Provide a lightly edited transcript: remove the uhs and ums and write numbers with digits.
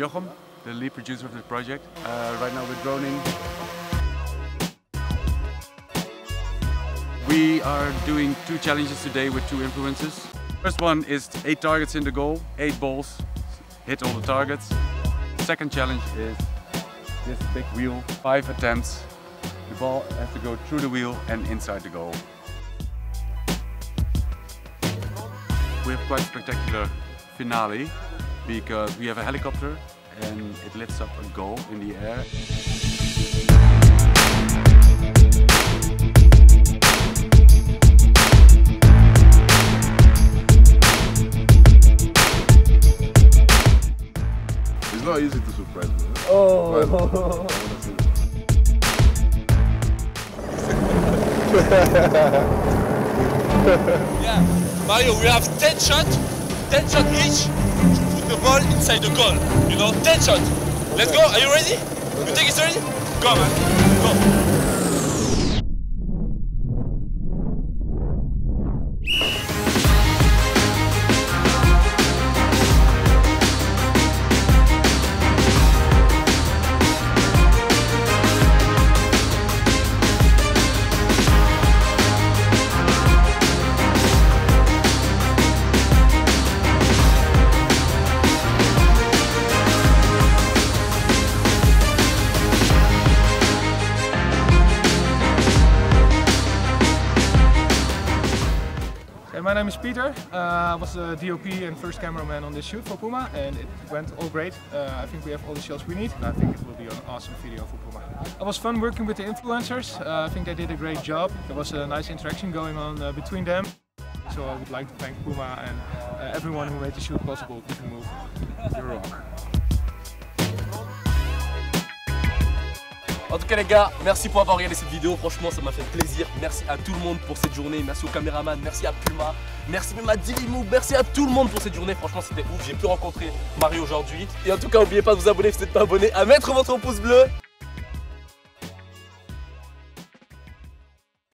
Jochem, the lead producer of the project. Right now we're droning. We are doing 2 challenges today with 2 influences. First one is 8 targets in the goal, 8 balls, hit all the targets. Second challenge is this big wheel, 5 attempts. The ball has to go through the wheel and inside the goal. We have quite a spectacular finale because we have a helicopter and it lifts up a goal in the air. It's not easy to surprise me. Oh! Yeah, Mario, we have 10 shots each to put the ball inside the goal. You know, 10 shots. Let's go, are you ready? You think it's ready? Go, man, go. My name is Peter. I was the DOP and first cameraman on this shoot for Puma, and it went all great. I think we have all the shots we need, and I think it will be an awesome video for Puma. It was fun working with the influencers. I think they did a great job. There was a nice interaction going on between them. So I would like to thank Puma and everyone who made the shoot possible. Divimove, you rock. En tout cas les gars, merci pour avoir regardé cette vidéo, franchement ça m'a fait plaisir. Merci à tout le monde pour cette journée, merci au caméraman, merci à Puma, merci même à Divimove, merci à tout le monde pour cette journée, franchement c'était ouf, j'ai pu rencontrer Mario aujourd'hui. Et en tout cas n'oubliez pas de vous abonner si vous n'êtes pas abonné, à mettre votre pouce bleu